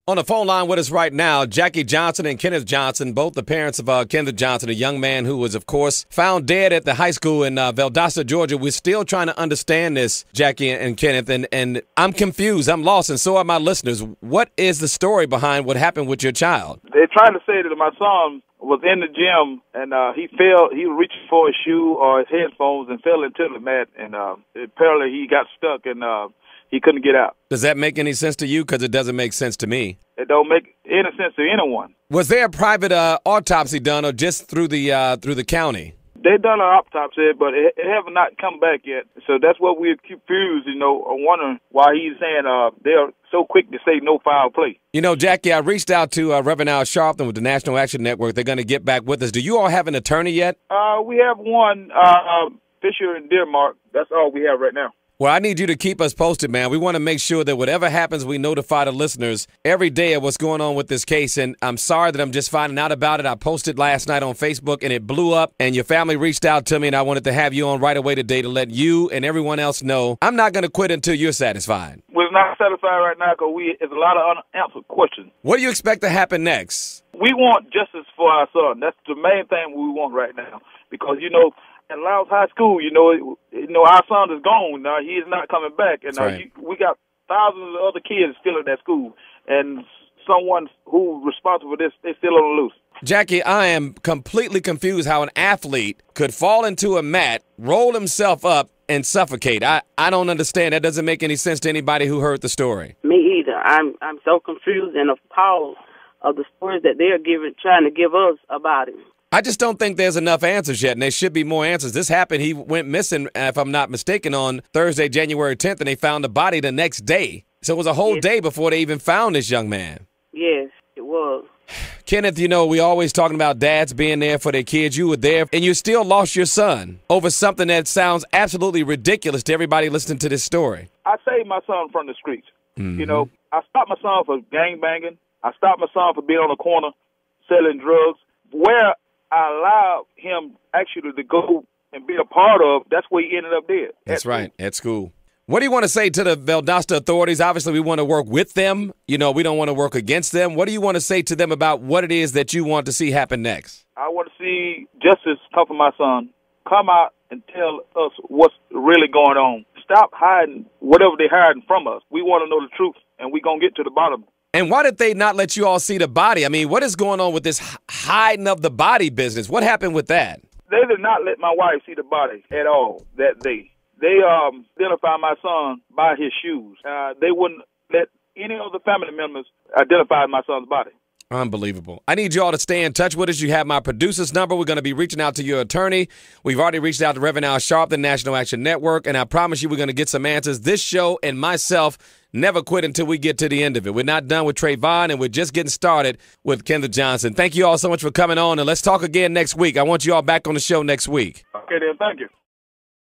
On the phone line with us right now, Jackie Johnson and Kenneth Johnson, both the parents of Kenneth Johnson, a young man who was, of course, found dead at the high school in Valdosta, Georgia. We're still trying to understand this, Jackie and Kenneth, and I'm confused. I'm lost, and so are my listeners. What is the story behind what happened with your child? They're trying to say that my son was in the gym, and he fell. He was reaching for his shoe or his headphones and fell into the mat, and apparently he got stuck, and he couldn't get out. Does that make any sense to you? Because it doesn't make sense to me. It don't make any sense to anyone. Was there a private autopsy done, or just through the county? They done an autopsy, but it have not come back yet. So that's what we're confused, wondering why he's saying they're so quick to say no foul play. Jackie, I reached out to Reverend Al Sharpton with the National Action Network. They're going to get back with us. Do you all have an attorney yet? We have one, Fisher and Dearmark. That's all we have right now. Well, I need you to keep us posted, man. We want to make sure that whatever happens, we notify the listeners every day of what's going on with this case. And I'm sorry that I'm just finding out about it. I posted last night on Facebook, and it blew up. And your family reached out to me, and I wanted to have you on right away today to let you and everyone else know I'm not going to quit until you're satisfied. We're not satisfied right now because it's a lot of unanswered questions. What do you expect to happen next? We want justice for our son. That's the main thing we want right now because, at Lowndes High School, our son is gone. Now he is not coming back, and right. We got thousands of other kids still at that school, and someone who's responsible for this, they're still on the loose. Jackie, I am completely confused how an athlete could fall into a mat, roll himself up, and suffocate. I don't understand. That doesn't make any sense to anybody who heard the story. Me either. I'm so confused and appalled of the stories that they're trying to give us about it. I just don't think there's enough answers yet, and there should be more answers. This happened. He went missing, if I'm not mistaken, on Thursday, January 10th, and they found the body the next day. So it was a whole day before they even found this young man. Yes, it was. Kenneth, we always talking about dads being there for their kids. You were there, and you still lost your son over something that sounds absolutely ridiculous to everybody listening to this story. I saved my son from the streets. Mm-hmm. I stopped my son for gangbanging. I stopped my son for being on the corner selling drugs. Where I allowed him actually to go and be a part of, that's where he ended up dead. That's right, at school. What do you want to say to the Valdosta authorities? Obviously, we want to work with them. We don't want to work against them. What do you want to say to them about what it is that you want to see happen next? I want to see justice come for my son. Come out and tell us what's really going on. Stop hiding whatever they're hiding from us. We want to know the truth, and we're going to get to the bottom. And why did they not let you all see the body? I mean, what is going on with this hiding of the body business? What happened with that? They did not let my wife see the body at all that day. They identified my son by his shoes. They wouldn't let any of the family members identify my son's body. Unbelievable. I need you all to stay in touch with us. You have my producer's number. We're going to be reaching out to your attorney. We've already reached out to Reverend Al Sharpton, the National Action Network, and I promise you we're going to get some answers. This show and myself never quit until we get to the end of it. We're not done with Trayvon, and we're just getting started with Kenneth Johnson. Thank you all so much for coming on, and let's talk again next week. I want you all back on the show next week. Okay, then. Thank you.